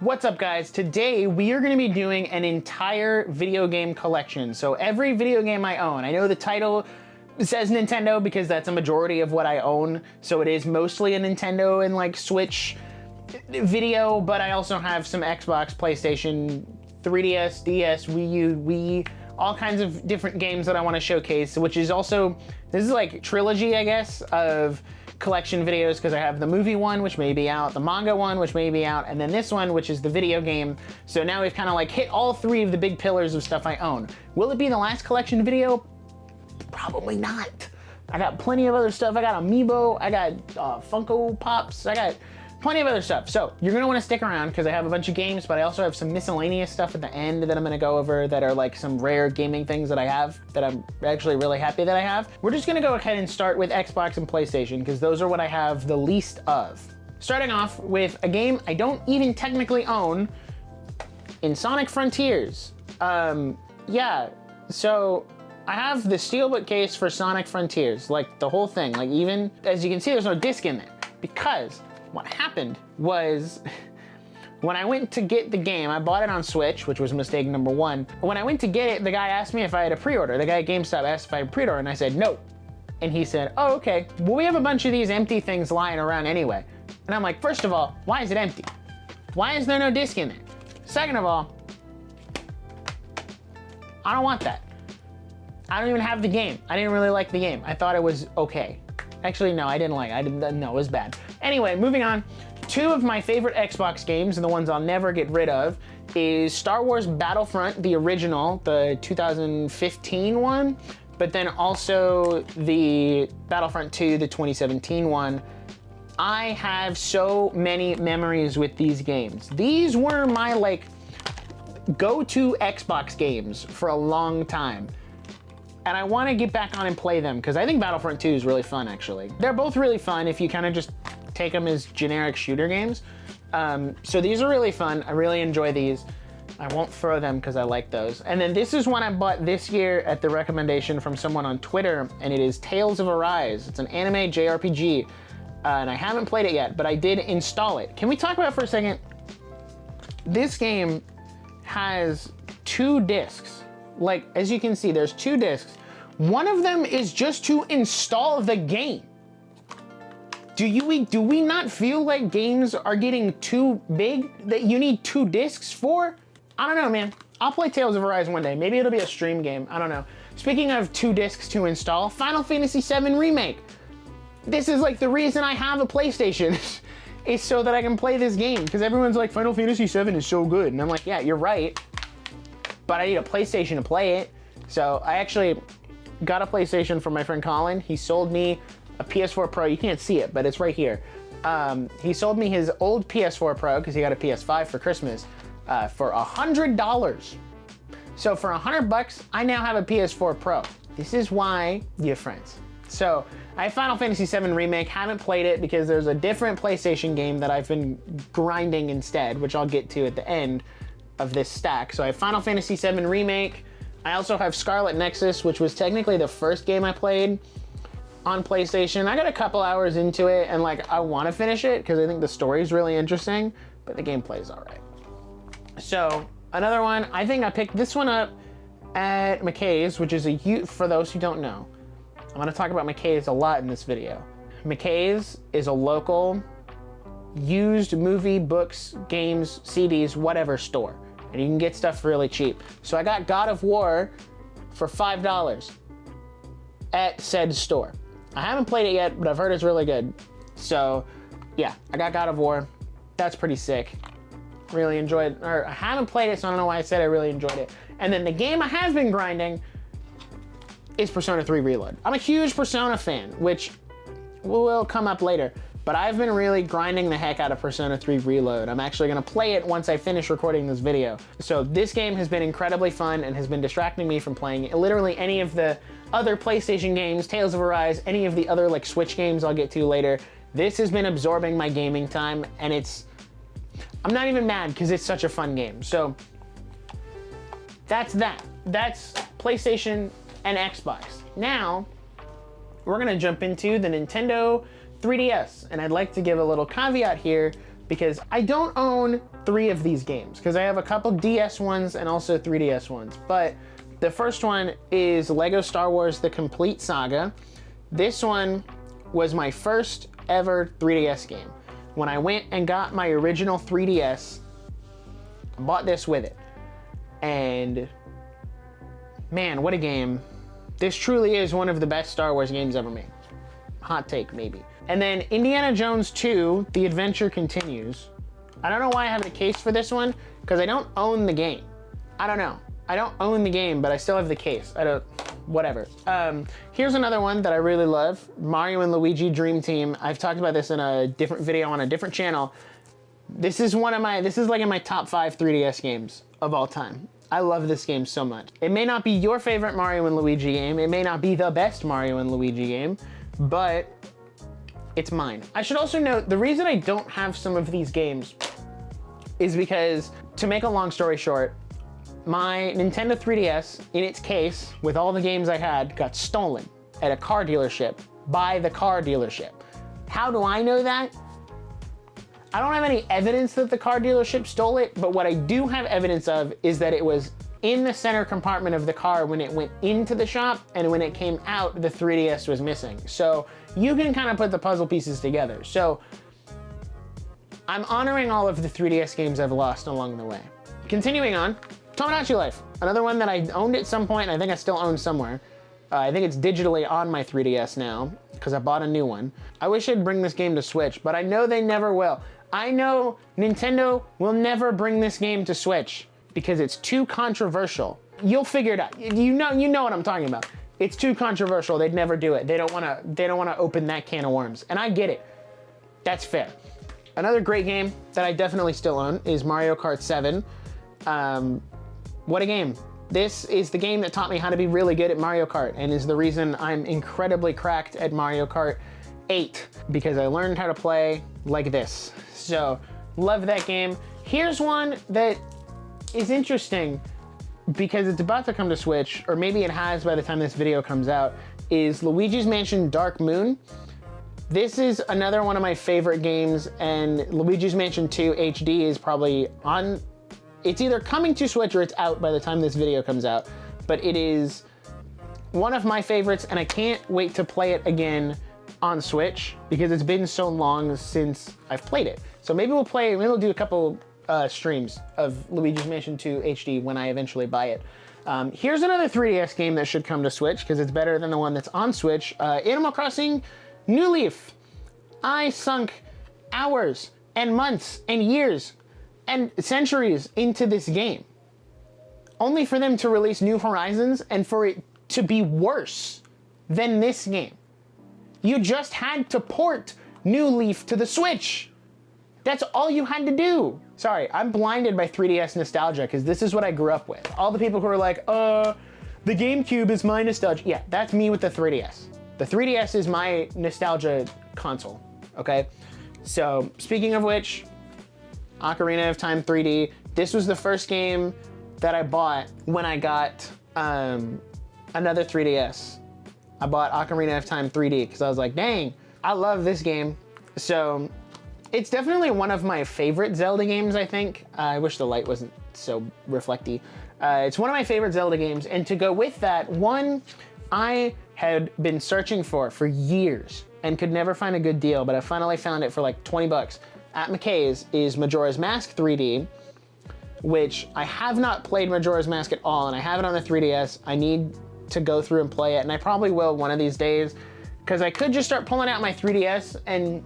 What's up guys? Today we are going to be doing an entire video game collection. So every video game I own, I know the title says Nintendo because that's a majority of what I own. So it is mostly a Nintendo and like Switch video, but I also have some Xbox, PlayStation, 3DS, DS, Wii U, Wii, all kinds of different games that I want to showcase, which is also, this is like trilogy, I guess, of collection videos because I have the movie one, which may be out, the manga one, which may be out, and then this one, which is the video game. So now we've kind of like hit all three of the big pillars of stuff I own. Will it be the last collection video? Probably not. I got plenty of other stuff. I got Amiibo, I got Funko Pops, I got plenty of other stuff. So you're gonna wanna stick around because I have a bunch of games, but I also have some miscellaneous stuff at the end that I'm gonna go over that are like some rare gaming things that I have that I'm actually really happy that I have. We're just gonna go ahead and start with Xbox and PlayStation because those are what I have the least of. Starting off with a game I don't even technically own, in Sonic Frontiers. Yeah, so I have the steelbook case for Sonic Frontiers, like the whole thing. Like even, as you can see, there's no disc in there because what happened was when I went to get the game, I bought it on Switch, which was mistake number one. When I went to get it, the guy asked me if I had a pre-order. The guy at GameStop asked if I had a pre-order and I said no. And he said, oh, okay. Well, we have a bunch of these empty things lying around anyway. And I'm like, first of all, why is it empty? Why is there no disc in there? Second of all, I don't want that. I don't even have the game. I didn't really like the game. I thought it was okay. Actually, no, I didn't like it. No, it was bad. Anyway, moving on. Two of my favorite Xbox games, and the ones I'll never get rid of, is Star Wars Battlefront, the original, the 2015 one, but then also the Battlefront 2, the 2017 one. I have so many memories with these games. These were my like go-to Xbox games for a long time. And I want to get back on and play them because I think Battlefront 2 is really fun, actually. They're both really fun if you kind of just take them as generic shooter games. So these are really fun. I really enjoy these. I won't throw them because I like those. And then this is one I bought this year at the recommendation from someone on Twitter, and it is Tales of Arise. It's an anime JRPG, and I haven't played it yet, but I did install it. Can we talk about it for a second? This game has 2 discs. Like, as you can see, there's 2 discs. One of them is just to install the game. Do we not feel like games are getting too big that you need 2 discs for? I don't know, man. I'll play Tales of Arise one day. Maybe it'll be a stream game. I don't know. Speaking of 2 discs to install, Final Fantasy VII Remake. This is like the reason I have a PlayStation. Is so that I can play this game. Because everyone's like, Final Fantasy VII is so good. And I'm like, yeah, you're right. But I need a PlayStation to play it. So I actually got a PlayStation from my friend Colin. He sold me a PS4 Pro. You can't see it, but it's right here. He sold me his old PS4 Pro because he got a PS5 for Christmas for $100. So for $100, I now have a PS4 Pro. This is why you're friends. So I have Final Fantasy VII Remake. Haven't played it because there's a different PlayStation game that I've been grinding instead, which I'll get to at the end of this stack. So I have Final Fantasy VII Remake. I also have Scarlet Nexus, which was technically the first game I played on PlayStation. I got a couple hours into it and like I want to finish it because I think the story is really interesting, but the gameplay is all right. So another one, I think I picked this one up at McKay's, which is for those who don't know, I'm going to talk about McKay's a lot in this video. McKay's is a local used movie, books, games, CDs, whatever store. And you can get stuff really cheap. So I got God of War for $5 at said store. I haven't played it yet, but I've heard it's really good. So yeah, I got God of War. That's pretty sick. Really enjoyed, or I haven't played it, so I don't know why I said I really enjoyed it. And then the game I have been grinding is Persona 3 Reload. I'm a huge Persona fan, which will come up later. But I've been really grinding the heck out of Persona 3 Reload. I'm actually gonna play it once I finish recording this video. So this game has been incredibly fun and has been distracting me from playing literally any of the other PlayStation games, Tales of Arise, any of the other like Switch games I'll get to later. This has been absorbing my gaming time and I'm not even mad because it's such a fun game. So that's that. That's PlayStation and Xbox. Now, we're gonna jump into the Nintendo 3DS, and I'd like to give a little caveat here because I don't own 3 of these games, because I have a couple DS ones and also 3DS ones. But the first one is Lego Star Wars The Complete Saga. This one was my first ever 3DS game. When I went and got my original 3DS, I bought this with it. And man, what a game. This truly is one of the best Star Wars games ever made. Hot take, maybe. And then Indiana Jones 2, The Adventure Continues. I don't know why I have a case for this one, because I don't own the game. I don't know. I don't own the game, but I still have the case. Whatever. Here's another one that I really love, Mario and Luigi Dream Team. I've talked about this in a different video on a different channel. This is like in my top 5 3DS games of all time. I love this game so much. It may not be your favorite Mario and Luigi game. It may not be the best Mario and Luigi game, but it's mine. I should also note, the reason I don't have some of these games is because, to make a long story short, my Nintendo 3DS, in its case, with all the games I had, got stolen at a car dealership by the car dealership. How do I know that? I don't have any evidence that the car dealership stole it, but what I do have evidence of is that it was in the center compartment of the car when it went into the shop, and when it came out, the 3DS was missing. So you can kind of put the puzzle pieces together. So I'm honoring all of the 3DS games I've lost along the way. Continuing on, Tomodachi Life, another one that I owned at some point, and I think I still own somewhere. I think it's digitally on my 3DS now, because I bought a new one. I wish I'd bring this game to Switch, but I know they never will. I know Nintendo will never bring this game to Switch because it's too controversial. You'll figure it out. You know what I'm talking about. It's too controversial. They'd never do it. They don't want to open that can of worms. And I get it. That's fair. Another great game that I definitely still own is Mario Kart 7. What a game. This is the game that taught me how to be really good at Mario Kart, and is the reason I'm incredibly cracked at Mario Kart 8, because I learned how to play like this. So, love that game. Here's one that is interesting because it's about to come to Switch, or maybe it has by the time this video comes out, is Luigi's Mansion Dark Moon. This is another one of my favorite games, and Luigi's Mansion 2 HD is probably on, it's either coming to Switch or it's out by the time this video comes out, but it is one of my favorites, and I can't wait to play it again on Switch because it's been so long since I've played it. So maybe we'll do a couple streams of Luigi's Mansion 2 HD when I eventually buy it. Here's another 3DS game that should come to Switch because it's better than the one that's on Switch. Animal Crossing New Leaf. I sunk hours and months and years and centuries into this game, only for them to release New Horizons and for it to be worse than this game. You just had to port New Leaf to the Switch. That's all you had to do. Sorry, I'm blinded by 3DS nostalgia because this is what I grew up with. All the people who are like, the GameCube is my nostalgia. Yeah, that's me with the 3DS. The 3DS is my nostalgia console, okay? So, speaking of which, Ocarina of Time 3D. This was the first game that I bought when I got another 3DS. I bought Ocarina of Time 3D because I was like, dang, I love this game. So it's definitely one of my favorite Zelda games, I think. I wish the light wasn't so reflecty. It's one of my favorite Zelda games. And to go with that, one I had been searching for years and could never find a good deal, but I finally found it for like 20 bucks at McKay's, is Majora's Mask 3D, which I have not played Majora's Mask at all, and I have it on the 3DS. I need to go through and play it, and I probably will one of these days, because I could just start pulling out my 3DS and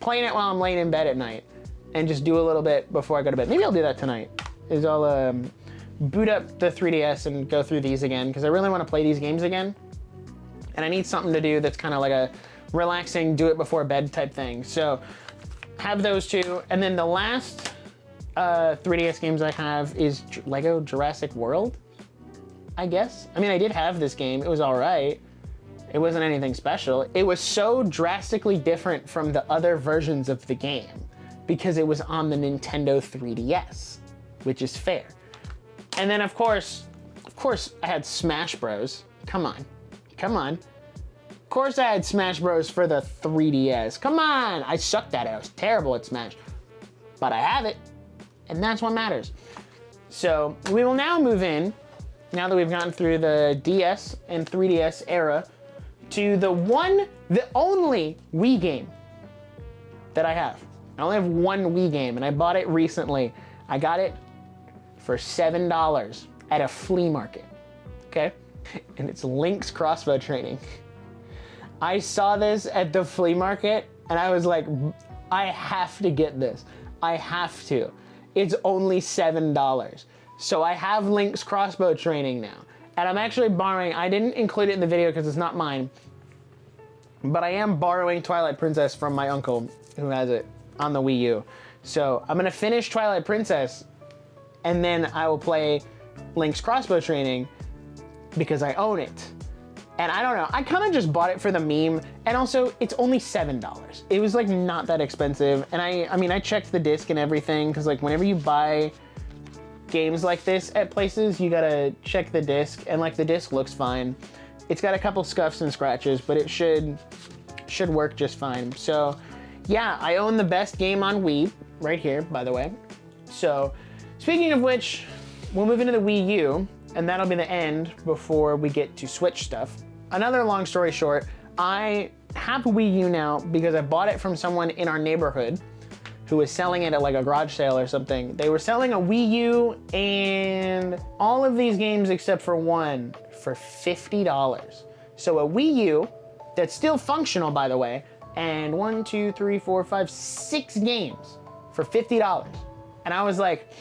playing it while I'm laying in bed at night, and just do a little bit before I go to bed. Maybe I'll do that tonight, is I'll boot up the 3DS and go through these again, because I really want to play these games again, and I need something to do that's kind of like a relaxing, do it before bed type thing. So, have those two, and then the last 3DS games I have is Lego Jurassic World, I guess. I mean, I did have this game. It was all right. It wasn't anything special. It was so drastically different from the other versions of the game because it was on the Nintendo 3DS, which is fair. And then, of course, I had Smash Bros. Come on. Of course I had Smash Bros. For the 3DS. Come on! I sucked at it. I was terrible at Smash. but I have it, and that's what matters. So we will now move in, now that we've gotten through the DS and 3DS era, to the only Wii game that I have. I only have one Wii game, and I bought it recently. I got it for $7 at a flea market, okay? And it's Link's crossbow training. I saw this at the flea market, and I was like, I have to get this. I have to. It's only $7. So I have Link's crossbow training now. And I'm actually borrowing, I didn't include it in the video because it's not mine, but I am borrowing Twilight Princess from my uncle who has it on the Wii U. So I'm gonna finish Twilight Princess, and then I will play Link's crossbow training because I own it. And I don't know, I kind of just bought it for the meme, and also it's only $7. It was like not that expensive, and I mean, I checked the disc and everything, because like whenever you buy games like this at places, you gotta check the disc, and like the disc looks fine. It's got a couple scuffs and scratches, but it should work just fine. So yeah, I own the best game on Wii, right here, by the way. So speaking of which, we'll move into the Wii U, and that'll be the end before we get to Switch stuff. Another long story short, I have a Wii U now because I bought it from someone in our neighborhood who was selling it at like a garage sale or something. They were selling a Wii U and all of these games except for one for $50. So a Wii U that's still functional, by the way, and 1, 2, 3, 4, 5, 6 games for $50. And I was like,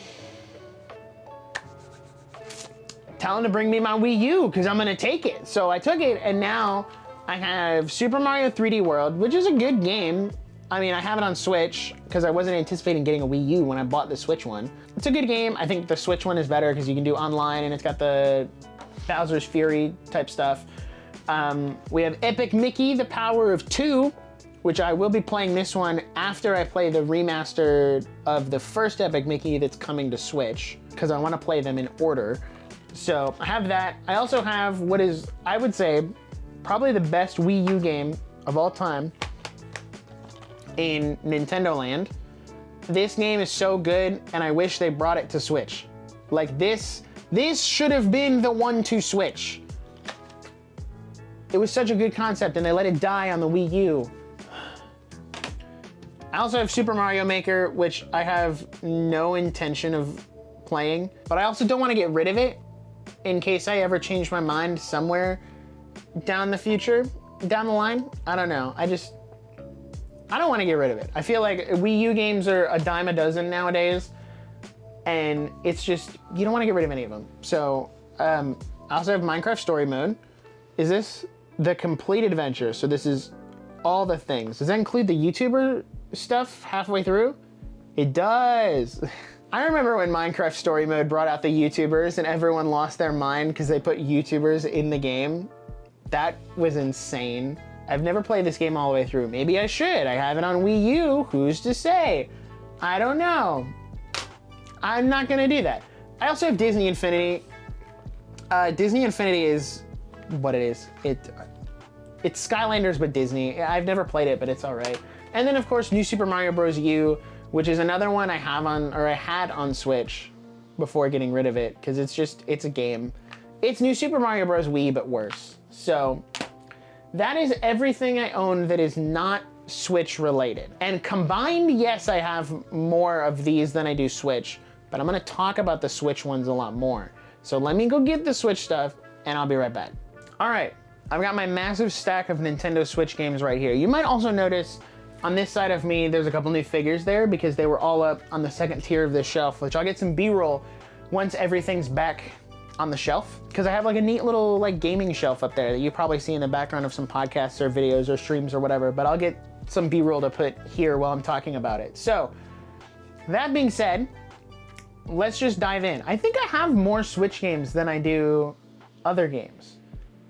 tell him to bring me my Wii U because I'm gonna take it. So I took it, and now I have Super Mario 3D World, which is a good game. I mean, I have it on Switch because I wasn't anticipating getting a Wii U when I bought the Switch one. It's a good game. I think the Switch one is better because you can do online, and it's got the Bowser's Fury type stuff. We have Epic Mickey, The Power of Two, which I will be playing this one after I play the remaster of the first Epic Mickey that's coming to Switch, because I want to play them in order. So I have that. I also have what is, I would say, probably the best Wii U game of all time in Nintendo Land. This game is so good, and I wish they brought it to Switch. Like this should have been the one to Switch. It was such a good concept, and they let it die on the Wii U. I also have Super Mario Maker, which I have no intention of playing, but I also don't want to get rid of it in case I ever change my mind somewhere down the line. I don't know. I don't want to get rid of it. I feel like Wii U games are a dime a dozen nowadays, and it's just, you don't want to get rid of any of them. So I also have Minecraft Story Mode. Is this the complete adventure? So this is all the things. Does that include the YouTuber stuff halfway through? It does. I remember when Minecraft Story Mode brought out the YouTubers and everyone lost their mind because they put YouTubers in the game. That was insane. I've never played this game all the way through. Maybe I should. I have it on Wii U. Who's to say? I don't know. I'm not gonna do that. I also have Disney Infinity. Disney Infinity is what it is. It's Skylanders but Disney. I've never played it, but it's all right. And then of course, New Super Mario Bros. U, which is another one I had on Switch before getting rid of it, because it's a game. It's New Super Mario Bros. Wii, but worse. So that is everything I own that is not Switch related. And combined, yes, I have more of these than I do Switch, but I'm gonna talk about the Switch ones a lot more. So let me go get the Switch stuff, and I'll be right back. All right, I've got my massive stack of Nintendo Switch games right here. You might also notice on this side of me, there's a couple new figures there because they were all up on the second tier of this shelf, which I'll get some B-roll once everything's back on the shelf. Because I have like a neat little like gaming shelf up there that you probably see in the background of some podcasts or videos or streams or whatever, but I'll get some B-roll to put here while I'm talking about it. So that being said, let's just dive in. I think I have more Switch games than I do other games.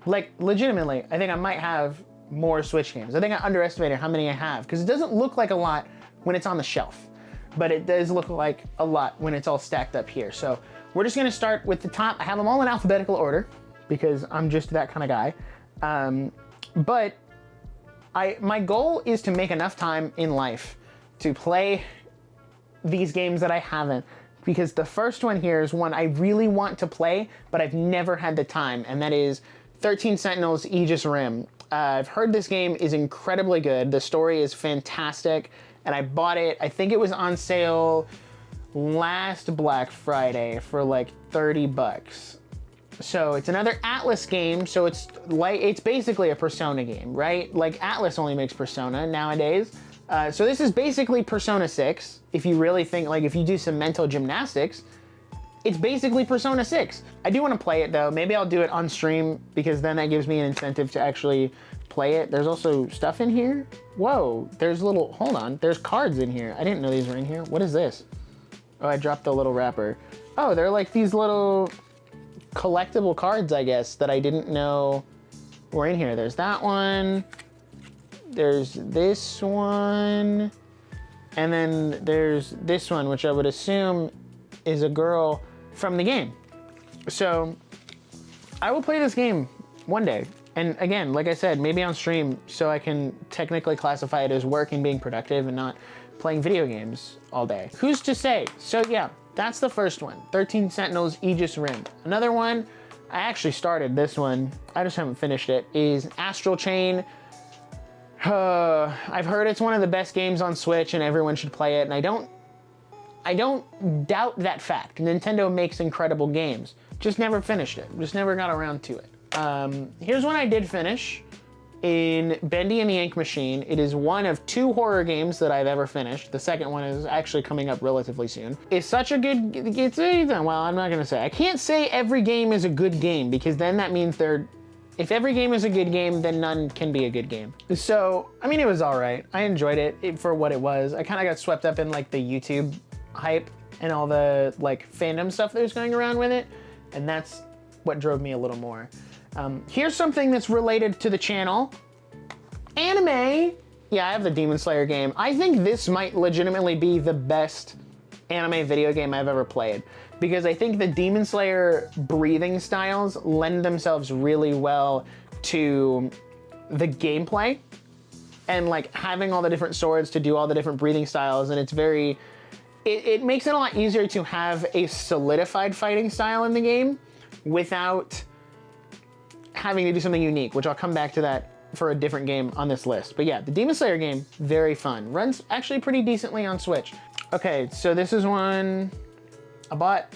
Like legitimately, I think I might have more Switch games. I think I underestimated how many I have because it doesn't look like a lot when it's on the shelf, but it does look like a lot when it's all stacked up here. So we're just gonna start with the top. I have them all in alphabetical order because I'm just that kind of guy. But my goal is to make enough time in life to play these games that I haven't, because the first one here is one I really want to play, but I've never had the time, and that is 13 Sentinels Aegis Rim. I've heard this game is incredibly good. The story is fantastic, and I bought it. I think it was on sale last Black Friday for like 30 bucks. So it's another Atlas game, so it's basically a Persona game, right? Like Atlas only makes Persona nowadays. So this is basically Persona 6. If you really think, like if you do some mental gymnastics, it's basically Persona 6. I do want to play it though. Maybe I'll do it on stream because then that gives me an incentive to actually play it. There's also stuff in here. Whoa, hold on. There's cards in here. I didn't know these were in here. What is this? Oh, I dropped the little wrapper. Oh, they're like these little collectible cards, I guess, that I didn't know were in here. There's that one. There's this one. And then there's this one, which I would assume is a girl from the game. So I will play this game one day. And again, like I said, maybe on stream so I can technically classify it as work and being productive and not playing video games all day. Who's to say? So yeah, that's the first one. 13 Sentinels Aegis Rim. Another one, I actually started this one, I just haven't finished it, is Astral Chain. I've heard it's one of the best games on Switch and everyone should play it, and I don't doubt that fact. Nintendo makes incredible games. Just never finished it. Just never got around to it. Here's one I did finish in Bendy and the Ink Machine. It is one of 2 horror games that I've ever finished. The second one is actually coming up relatively soon. It's such a good, well, I'm not gonna say. I can't say every game is a good game because then that means if every game is a good game, then none can be a good game. So, I mean, it was all right. I enjoyed it for what it was. I kind of got swept up in like the YouTube hype and all the like fandom stuff that was going around with it. And that's what drove me a little more. Here's something that's related to the channel. Anime. Yeah, I have the Demon Slayer game. I think this might legitimately be the best anime video game I've ever played because I think the Demon Slayer breathing styles lend themselves really well to the gameplay and like having all the different swords to do all the different breathing styles, and it makes it a lot easier to have a solidified fighting style in the game without having to do something unique, which I'll come back to that for a different game on this list. But yeah, the Demon Slayer game, very fun. Runs actually pretty decently on Switch. Okay, so this is one I bought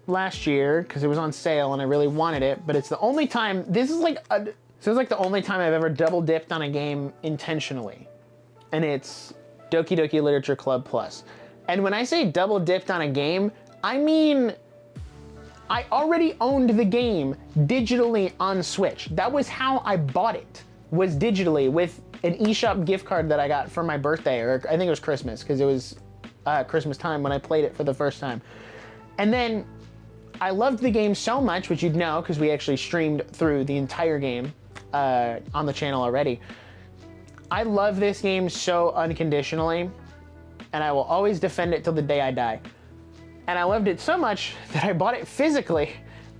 last year because it was on sale and I really wanted it, but it's the only time, this is like the only time I've ever double dipped on a game intentionally. And it's Doki Doki Literature Club Plus. And when I say double dipped on a game, I mean, I already owned the game digitally on Switch. That was how I bought it, was digitally with an eShop gift card that I got for my birthday, or I think it was Christmas, because it was Christmas time when I played it for the first time. And then I loved the game so much, which you'd know, because we actually streamed through the entire game on the channel already. I love this game so unconditionally, and I will always defend it till the day I die. And I loved it so much that I bought it physically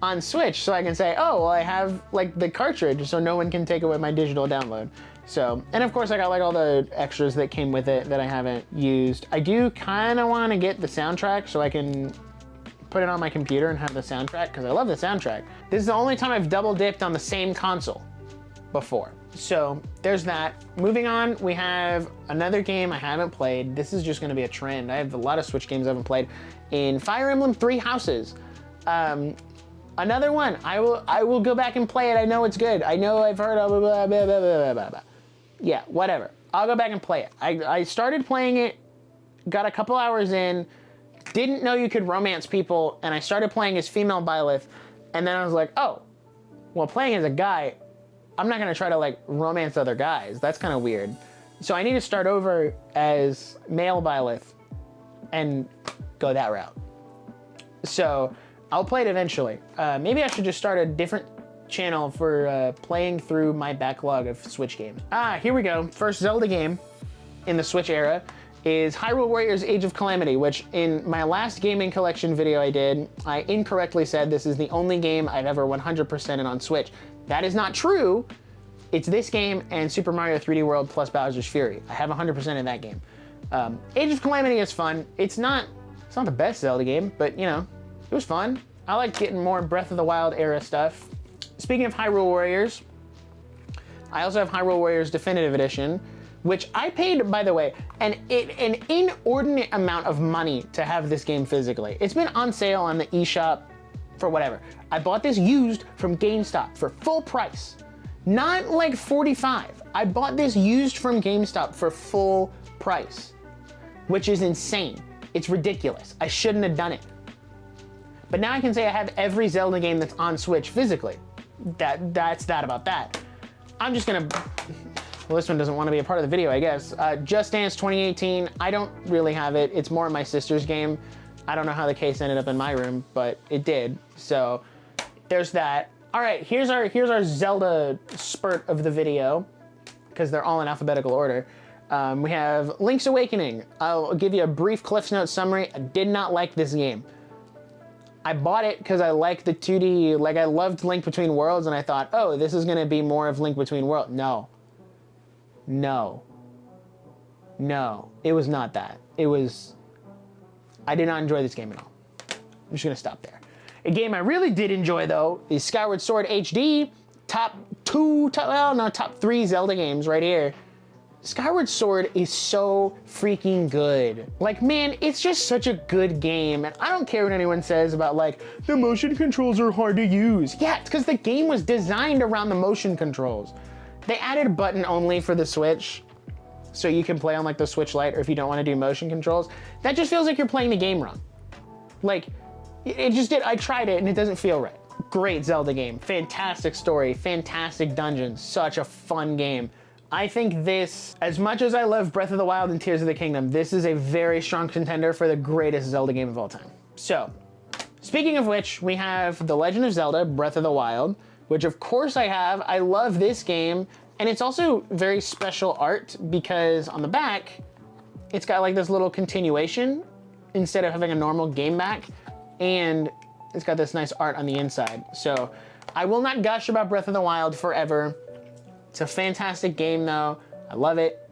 on Switch so I can say, oh, well, I have like the cartridge so no one can take away my digital download. So, and of course I got like all the extras that came with it that I haven't used. I do kind of want to get the soundtrack so I can put it on my computer and have the soundtrack because I love the soundtrack. This is the only time I've double dipped on the same console before. So there's that. Moving on, we have another game I haven't played. This is just gonna be a trend. I have a lot of Switch games I haven't played. In Fire Emblem Three Houses. Another one, I will go back and play it. I know it's good. I know I've heard of blah, blah, blah, blah, blah, blah, blah. Yeah, whatever. I'll go back and play it. I started playing it, got a couple hours in, didn't know you could romance people, and I started playing as female Byleth, and then I was like, oh, well, playing as a guy, I'm not gonna try to like romance other guys. That's kind of weird. So I need to start over as male Byleth and go that route. So I'll play it eventually. Maybe I should just start a different channel for playing through my backlog of Switch games. Here we go. First Zelda game in the Switch era is Hyrule Warriors Age of Calamity, which in my last gaming collection video I did, I incorrectly said this is the only game I've ever 100%ed on Switch. That is not true. It's this game and Super Mario 3D World plus Bowser's Fury. I have 100% in that game. Age of Calamity is fun. It's not It's not the best Zelda game, but you know, it was fun. I like getting more Breath of the Wild era stuff. Speaking of Hyrule Warriors, I also have Hyrule Warriors Definitive Edition, which I paid, by the way, an inordinate amount of money to have this game physically. It's been on sale on the eShop for whatever. I bought this used from GameStop for full price, not like 45. I bought this used from GameStop for full price, which is insane. It's ridiculous. I shouldn't have done it. But now I can say I have every Zelda game that's on Switch physically. That's that about that. I'm just gonna, well, this one doesn't want to be a part of the video, I guess. Just Dance 2018, I don't really have it. It's more my sister's game. I don't know how the case ended up in my room, but it did. So there's that. All right, here's our Zelda spurt of the video, because they're all in alphabetical order. We have Link's Awakening. I'll give you a brief Cliff's Notes summary. I did not like this game. I bought it because I liked the 2D, like I loved Link Between Worlds, and I thought, oh, this is gonna be more of Link Between Worlds. No. No. No, it was not that. It was, I did not enjoy this game at all. I'm just gonna stop there. A game I really did enjoy though is Skyward Sword HD, top 3 Zelda games right here. Skyward Sword is so freaking good. Like, man, it's just such a good game. And I don't care what anyone says about like, the motion controls are hard to use. Yeah, it's because the game was designed around the motion controls. They added a button only for the Switch, so you can play on like the Switch Lite, or if you don't want to do motion controls. That just feels like you're playing the game wrong. Like, it just did, I tried it and it doesn't feel right. Great Zelda game, fantastic story, fantastic dungeons, such a fun game. I think this, as much as I love Breath of the Wild and Tears of the Kingdom, this is a very strong contender for the greatest Zelda game of all time. So, speaking of which, we have The Legend of Zelda Breath of the Wild, which of course I have. I love this game, and it's also very special art because on the back, it's got like this little continuation instead of having a normal game back, and it's got this nice art on the inside. So, I will not gush about Breath of the Wild forever. It's a fantastic game though. I love it.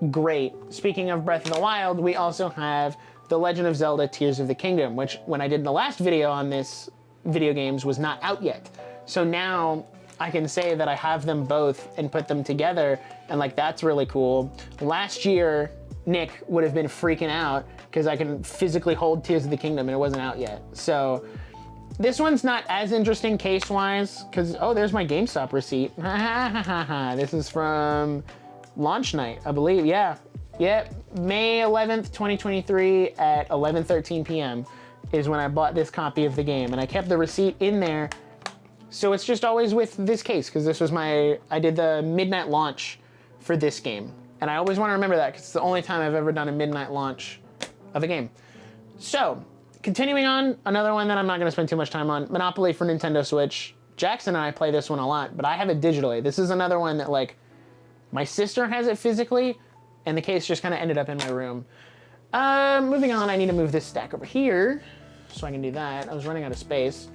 Great. Speaking of Breath of the Wild, we also have The Legend of Zelda Tears of the Kingdom, which when I did the last video on this video games was not out yet. So now I can say that I have them both and put them together, and like that's really cool. Last year, Nick would have been freaking out because I can physically hold Tears of the Kingdom and it wasn't out yet. So this one's not as interesting case-wise, because, oh, there's my GameStop receipt. This is from launch night, I believe, yeah. Yep, May 11th, 2023 at 11:13 p.m. is when I bought this copy of the game, and I kept the receipt in there, so it's just always with this case, because this was I did the midnight launch for this game, and I always want to remember that, because it's the only time I've ever done a midnight launch of a game. So, continuing on, another one that I'm not going to spend too much time on, Monopoly for Nintendo Switch. Jackson and I play this one a lot, but I have it digitally. This is another one that, like, my sister has it physically, and the case just kind of ended up in my room. Moving on, I need to move this stack over here so I can do that. I was running out of space.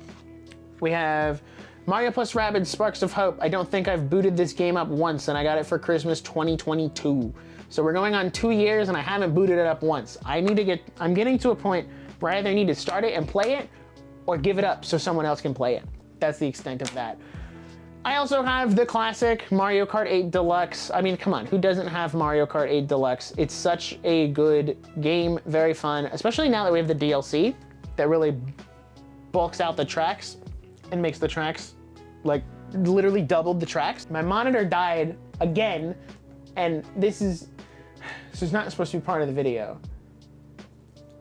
We have Mario plus Rabbids Sparks of Hope. I don't think I've booted this game up once, and I got it for Christmas 2022. So we're going on 2 years, and I haven't booted it up once. I'm getting to a point where I either need to start it and play it, or give it up so someone else can play it. That's the extent of that. I also have the classic Mario Kart 8 Deluxe. I mean, come on, who doesn't have Mario Kart 8 Deluxe? It's such a good game, very fun, especially now that we have the DLC that really bulks out the tracks and makes the tracks, like, literally doubled the tracks. My monitor died again, and this is not supposed to be part of the video.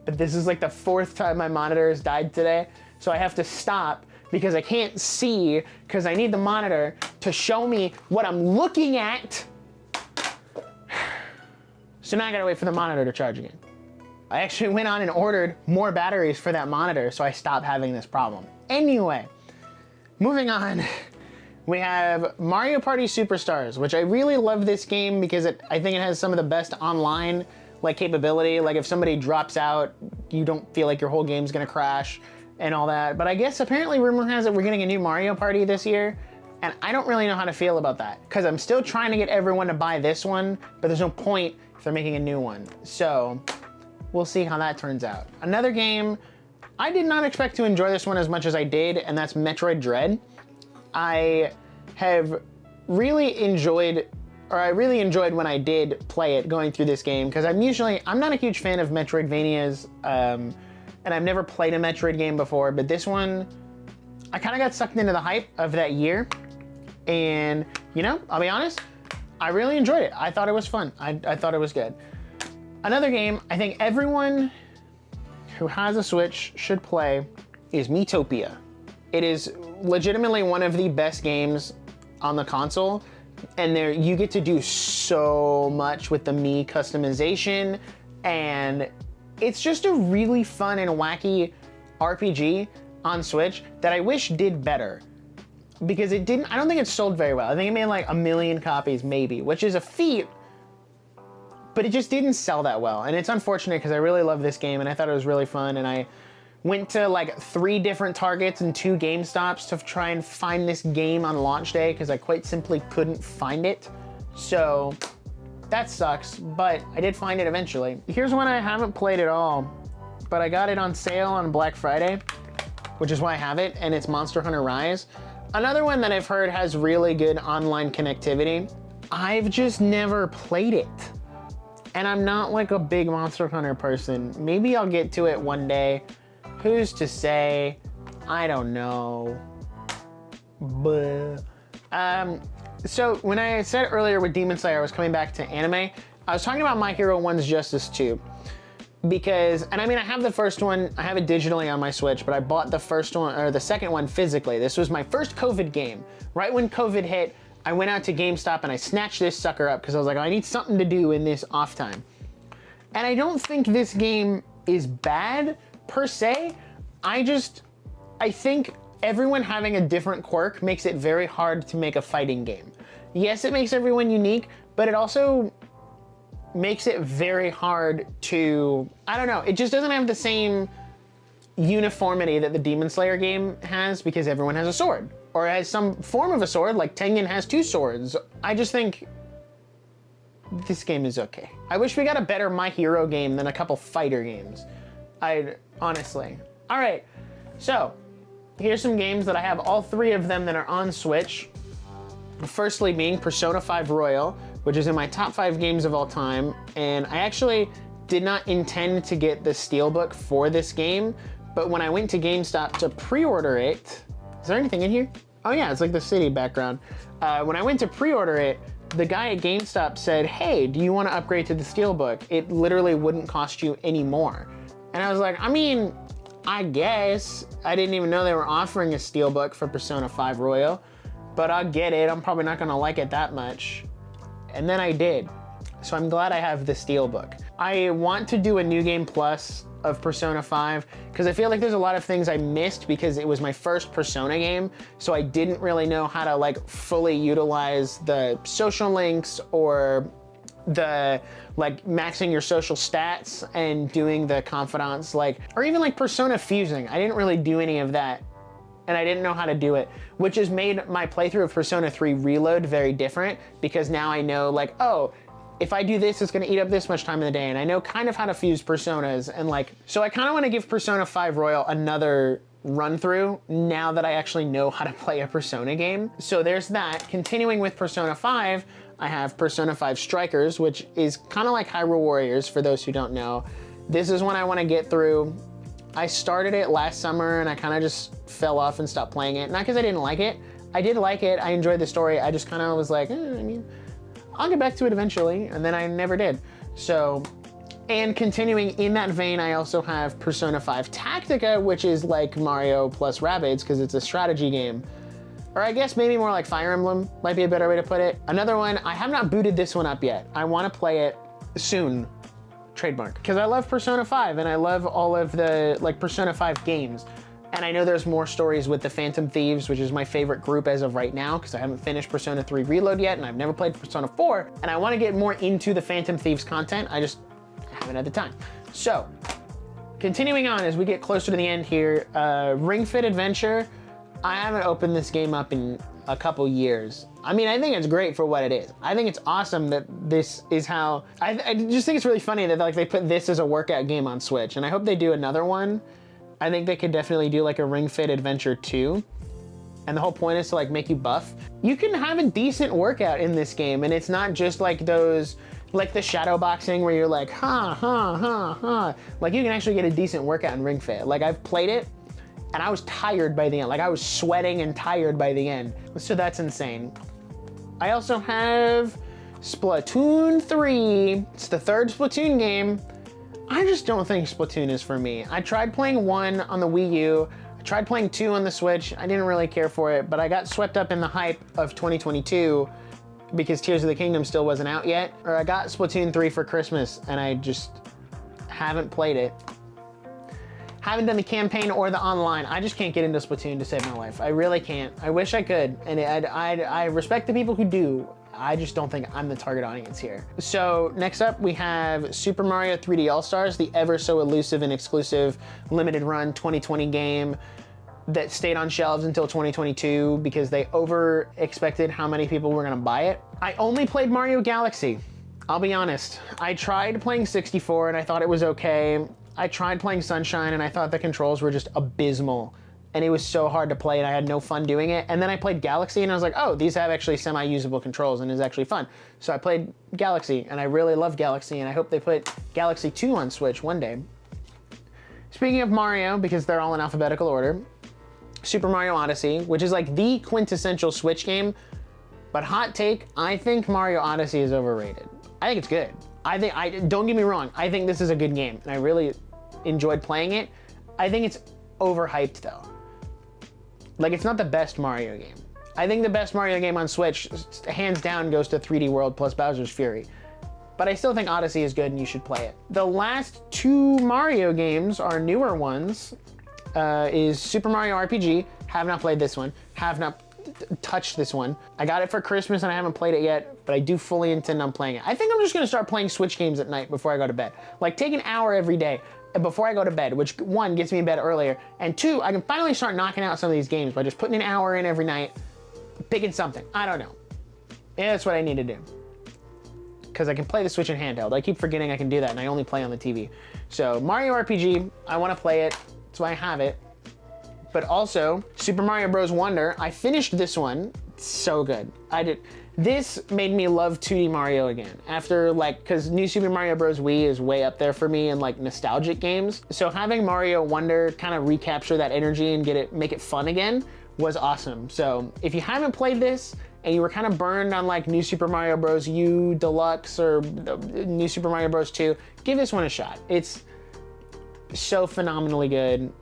But this is like the 4th time my monitor has died today, so I have to stop because I can't see, because I need the monitor to show me what I'm looking at. So now I gotta wait for the monitor to charge again. I actually went on and ordered more batteries for that monitor, so I stopped having this problem. Anyway, moving on, we have Mario Party Superstars, which I really love this game because I think it has some of the best online like capability. Like if somebody drops out, you don't feel like your whole game's gonna crash and all that. But I guess apparently rumor has it we're getting a new Mario Party this year, and I don't really know how to feel about that because I'm still trying to get everyone to buy this one, but there's no point if they're making a new one. So we'll see how that turns out. Another game, I did not expect to enjoy this one as much as I did, and that's Metroid Dread. I have really enjoyed, or I really enjoyed when I did play it going through this game, because I'm not a huge fan of Metroidvanias, and I've never played a Metroid game before, but this one, I kind of got sucked into the hype of that year, and you know, I'll be honest, I really enjoyed it. I thought it was fun. I thought it was good. Another game I think everyone who has a Switch should play is Miitopia. It is legitimately one of the best games on the console, and there you get to do so much with the Mii customization, and it's just a really fun and wacky RPG on Switch that I wish did better, because I don't think it sold very well. I think it made like 1 million copies maybe, which is a feat, but it just didn't sell that well. And it's unfortunate because I really love this game and I thought it was really fun, and I went to like 3 different Targets and 2 GameStops to try and find this game on launch day because I quite simply couldn't find it. So that sucks, but I did find it eventually. Here's one I haven't played at all, but I got it on sale on Black Friday, which is why I have it, and it's Monster Hunter Rise. Another one that I've heard has really good online connectivity. I've just never played it. And I'm not like a big Monster Hunter person. Maybe I'll get to it one day. Who's to say? I don't know. But so when I said earlier with Demon Slayer I was coming back to anime, I was talking about My Hero 1's Justice 2. Because, and I mean, I have the first one, I have it digitally on my Switch, but I bought the first one, or the second one physically. This was my first COVID game. Right when COVID hit, I went out to GameStop and I snatched this sucker up because I was like, oh, I need something to do in this off time. And I don't think this game is bad per se. I think everyone having a different quirk makes it very hard to make a fighting game. Yes, it makes everyone unique, but it also makes it very hard to, I don't know, it just doesn't have the same uniformity that the Demon Slayer game has because everyone has a sword, or has some form of a sword, like Tengen has 2 swords. I just think this game is okay. I wish we got a better My Hero game than a couple fighter games. Honestly. All right, so here's some games that I have, all 3 of them that are on Switch. Firstly being Persona 5 Royal, which is in my top 5 games of all time. And I actually did not intend to get the Steelbook for this game, but when I went to GameStop to pre-order it, is there anything in here? Oh yeah, it's like the city background. When I went to pre-order it, the guy at GameStop said, hey, do you want to upgrade to the Steelbook? It literally wouldn't cost you any more. And I was like, I mean, I guess. I didn't even know they were offering a Steelbook for Persona 5 Royal, but I'll get it. I'm probably not gonna like it that much. And then I did. So I'm glad I have the Steelbook. I want to do a New Game Plus of Persona 5 because I feel like there's a lot of things I missed because it was my first Persona game, so I didn't really know how to like fully utilize the social links or the like maxing your social stats and doing the confidants, like, or even like Persona fusing. I didn't really do any of that, and I didn't know how to do it, which has made my playthrough of Persona 3 Reload very different because now I know like, oh, if I do this, it's gonna eat up this much time in the day, and I know kind of how to fuse Personas, and like, so I kind of want to give Persona 5 Royal another run through now that I actually know how to play a Persona game. So there's that. Continuing with Persona 5, I have Persona 5 Strikers, which is kind of like Hyrule Warriors for those who don't know. This is one I want to get through. I started it last summer and I kind of just fell off and stopped playing it. Not because I didn't like it. I did like it. I enjoyed the story. I just kind of was like, I mean, I'll get back to it eventually, and then I never did. So, and continuing in that vein, I also have Persona 5 Tactica, which is like Mario plus Rabbids because it's a strategy game. Or I guess maybe more like Fire Emblem might be a better way to put it. Another one, I have not booted this one up yet. I want to play it soon, trademark, because I love Persona 5 and I love all of the like Persona 5 games. And I know there's more stories with the Phantom Thieves, which is my favorite group as of right now, because I haven't finished Persona 3 Reload yet, and I've never played Persona 4, and I want to get more into the Phantom Thieves content. I just haven't had the time. So, continuing on as we get closer to the end here, Ring Fit Adventure. I haven't opened this game up in a couple years, I mean, I think it's great for what it is. I think it's awesome that this is how, I just think it's really funny that like they put this as a workout game on Switch, and I hope they do another one. I think they could definitely do like a Ring Fit Adventure 2. And the whole point is to like make you buff. You can have a decent workout in this game, and it's not just like those, like the shadow boxing where you're like, Like you can actually get a decent workout in Ring Fit. Like I've played it, and I was tired by the end. Like I was sweating and tired by the end. So that's insane. I also have Splatoon 3. It's the third Splatoon game. I just don't think Splatoon is for me. I tried playing 1 on the Wii U. I tried playing 2 on the Switch. I didn't really care for it, but I got swept up in the hype of 2022 because Tears of the Kingdom still wasn't out yet. Or I got Splatoon 3 for Christmas, and I just haven't played it. Haven't done the campaign or the online. I just can't get into Splatoon to save my life. I really can't. I wish I could, and I respect the people who do. I just don't think I'm the target audience here. So next up we have Super Mario 3D All-Stars, the ever so elusive and exclusive limited run 2020 game that stayed on shelves until 2022 because they over expected how many people were gonna buy it. I only played Mario Galaxy. I'll be honest. I tried playing 64 and I thought it was okay. I tried playing Sunshine and I thought the controls were just abysmal. And it was so hard to play and I had no fun doing it. And then I played Galaxy and I was like, oh, these have actually semi-usable controls and it's actually fun. So I played Galaxy and I really love Galaxy and I hope they put Galaxy 2 on Switch one day. Speaking of Mario, because they're all in alphabetical order, Super Mario Odyssey, which is like the quintessential Switch game, but hot take, I think Mario Odyssey is overrated. I think it's good. Don't get me wrong, I think this is a good game and I really enjoyed playing it. I think it's overhyped though. Like, it's not the best Mario game. I think the best Mario game on Switch, hands down, goes to 3D World plus Bowser's Fury. But I still think Odyssey is good and you should play it. The last 2 Mario games are newer ones. Is Super Mario RPG. Have not played this one. Have not touched this one. I got it for Christmas and I haven't played it yet, but I do fully intend on playing it. I think I'm just gonna start playing Switch games at night before I go to bed. Like, take an hour every day before I go to bed, which 1, gets me in bed earlier, and 2, I can finally start knocking out some of these games by just putting an hour in every night, picking something. I don't know. Yeah, that's what I need to do. Because I can play the Switch in handheld. I keep forgetting I can do that, and I only play on the TV. So Mario RPG, I want to play it. That's why I have it. But also, Super Mario Bros. Wonder, I finished this one. It's so good. This made me love 2D Mario again. After because New Super Mario Bros. Wii is way up there for me in like nostalgic games. So having Mario Wonder kind of recapture that energy and make it fun again was awesome. So if you haven't played this and you were kind of burned on like New Super Mario Bros. U Deluxe or New Super Mario Bros. 2, give this one a shot. It's so phenomenally good,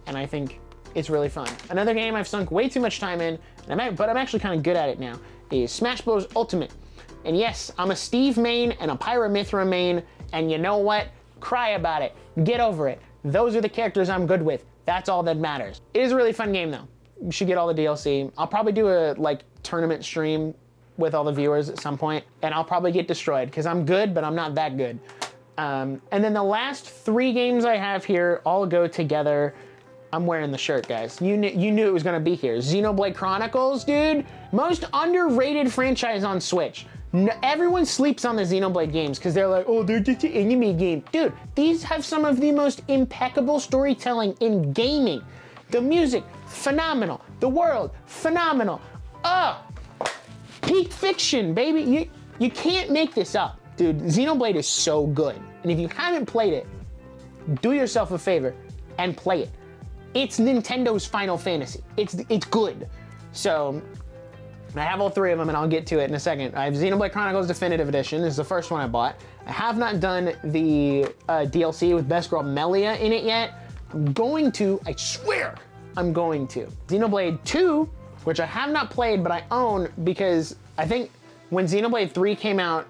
and I think it's really fun. Another game I've sunk way too much time in, but I'm actually kind of good at it now, is Smash Bros. Ultimate. And yes, I'm a Steve main and a Pyramithra main, and you know what? Cry about it. Get over it. Those are the characters I'm good with. That's all that matters. It is a really fun game though. You should get all the DLC. I'll probably do a tournament stream with all the viewers at some point, and I'll probably get destroyed because I'm good, but I'm not that good. And then the last 3 games I have here all go together. I'm wearing the shirt, guys. You knew it was gonna be here. Xenoblade Chronicles, dude. Most underrated franchise on Switch. Everyone sleeps on the Xenoblade games because they're like, oh, they're just an anime game. Dude, these have some of the most impeccable storytelling in gaming. The music, phenomenal. The world, phenomenal. Peak fiction, baby. You can't make this up. Dude, Xenoblade is so good. And if you haven't played it, do yourself a favor and play it. It's Nintendo's Final Fantasy. It's good. So I have all 3 of them and I'll get to it in a second. I have Xenoblade Chronicles Definitive Edition. This is the first one I bought. I have not done the DLC with Best Girl Melia in it yet. I'm going to, I swear I'm going to. Xenoblade 2, which I have not played but I own because I think when Xenoblade 3 came out,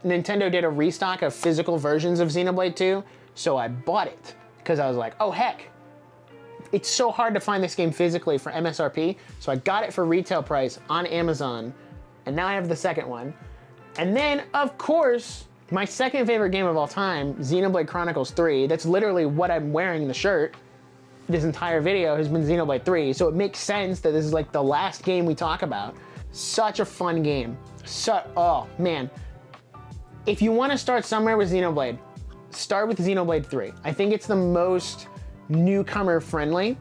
Nintendo did a restock of physical versions of Xenoblade 2, so I bought it because I was like, oh heck, it's so hard to find this game physically for MSRP, so I got it for retail price on Amazon, and now I have the second one. And then, of course, my second favorite game of all time, Xenoblade Chronicles 3, that's literally what I'm wearing in the shirt. This entire video has been Xenoblade 3, so it makes sense that this is like the last game we talk about. Such a fun game. Oh man. If you want to start somewhere with Xenoblade, start with Xenoblade 3. I think it's the most newcomer friendly,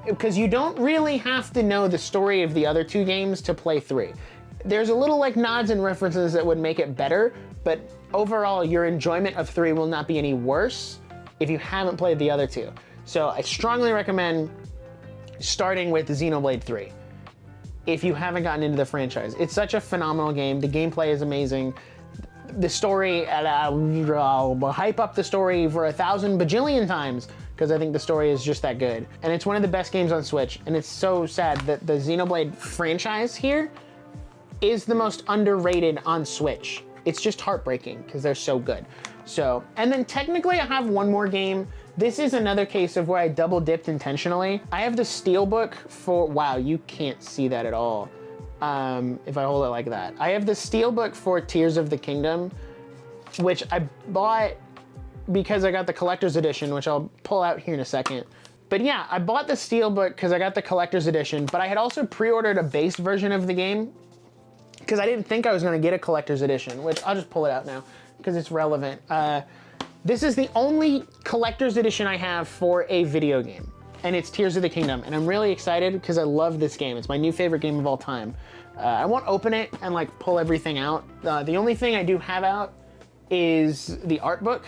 because you don't really have to know the story of the other two games to play 3. There's a little like nods and references that would make it better, but overall your enjoyment of 3 will not be any worse if you haven't played the other two. So I strongly recommend starting with Xenoblade 3 if you haven't gotten into the franchise. It's such a phenomenal game. The gameplay is amazing. The story, I'll hype up the story for 1,000 bajillion times, because I think the story is just that good. And it's one of the best games on Switch, and it's so sad that the Xenoblade franchise here is the most underrated on Switch. It's just heartbreaking, because they're so good. So, and then technically I have one more game. This is another case of where I double dipped intentionally. I have the Steelbook for, wow, you can't see that at all. If I hold it like that. I have the Steelbook for Tears of the Kingdom, which I bought because I got the collector's edition, which I'll pull out here in a second. But yeah, I bought the Steelbook because I got the collector's edition, but I had also pre-ordered a base version of the game because I didn't think I was going to get a collector's edition, which I'll just pull it out now because it's relevant. This is the only collector's edition I have for a video game, and it's Tears of the Kingdom, and I'm really excited because I love this game. It's my new favorite game of all time. I won't open it and like pull everything out. The only thing I do have out is the art book,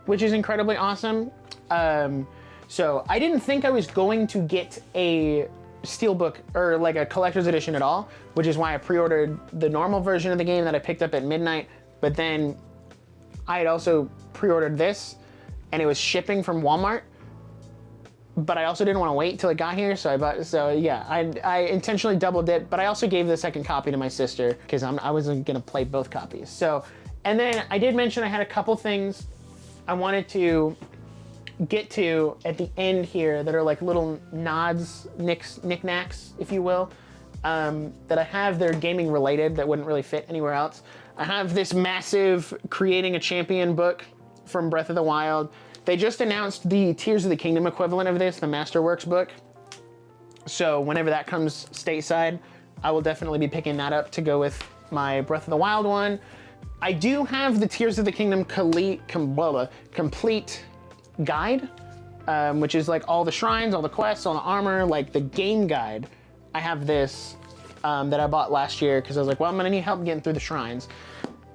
which is incredibly awesome. So I didn't think I was going to get a Steelbook or like a collector's edition at all, which is why I pre-ordered the normal version of the game that I picked up at midnight. But then I had also pre-ordered this, and it was shipping from Walmart. But I also didn't want to wait till it got here, so I bought. So yeah, I intentionally double dipped, but I also gave the second copy to my sister because I wasn't gonna play both copies. So, and then I did mention I had a couple things I wanted to get to at the end here that are like little nods, knickknacks, if you will, that I have that are gaming related that wouldn't really fit anywhere else. I have this massive Creating a Champion book from Breath of the Wild. They just announced the Tears of the Kingdom equivalent of this, the Masterworks book. So whenever that comes stateside, I will definitely be picking that up to go with my Breath of the Wild one. I do have the Tears of the Kingdom complete guide, which is like all the shrines, all the quests, all the armor, like the game guide. I have this that I bought last year because I was like, well, I'm gonna need help getting through the shrines.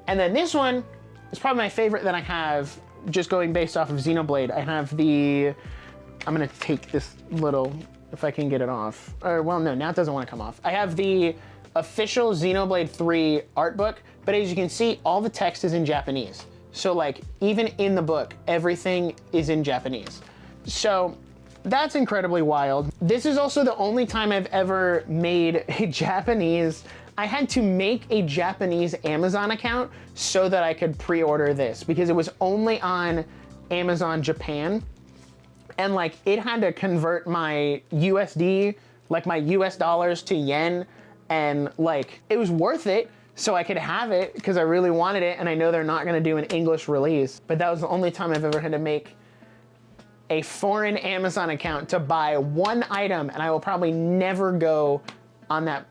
And then this one is probably my favorite that I have, just going based off of Xenoblade. I have the, I'm gonna take this little, if I can get it off. Or, well, no, now it doesn't wanna come off. I have the official Xenoblade 3 art book, but as you can see, all the text is in Japanese. So like, even in the book, everything is in Japanese. So that's incredibly wild. This is also the only time I've ever made a Japanese, I had to make a Japanese Amazon account so that I could pre-order this because it was only on Amazon Japan. And like, it had to convert my USD, like my US dollars to yen. And like, it was worth it so I could have it because I really wanted it. And I know they're not gonna do an English release, but that was the only time I've ever had to make a foreign Amazon account to buy one item. And I will probably never go on that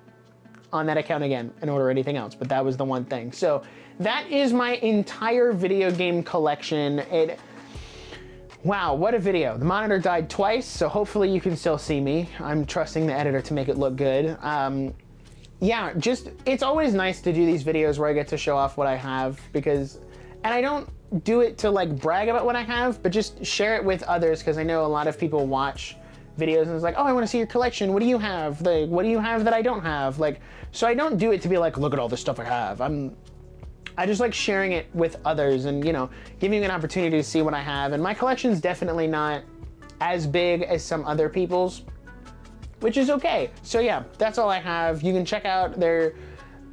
account again and order anything else, but that was the one thing. So that is my entire video game collection. Wow, what a video. The monitor died twice, so hopefully you can still see me. I'm trusting the editor to make it look good. Yeah, it's always nice to do these videos where I get to show off what I have and I don't do it to like brag about what I have, but just share it with others because I know a lot of people watch videos and it's like, oh, I want to see your collection. What do you have? Like, what do you have that I don't have? Like, so I don't do it to be like, look at all the stuff I have. I just like sharing it with others and, you know, giving an opportunity to see what I have. And my collection's definitely not as big as some other people's, which is okay. So yeah, that's all I have. You can check out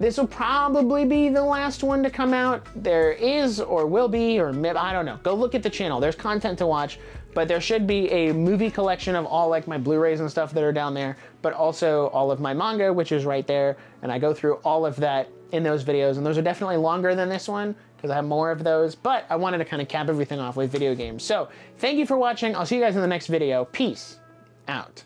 this will probably be the last one to come out. There is, or will be, or maybe, I don't know. Go look at the channel. There's content to watch, but there should be a movie collection of all like my Blu-rays and stuff that are down there, but also all of my manga, which is right there. And I go through all of that in those videos. And those are definitely longer than this one because I have more of those, but I wanted to kind of cap everything off with video games. So thank you for watching. I'll see you guys in the next video. Peace out.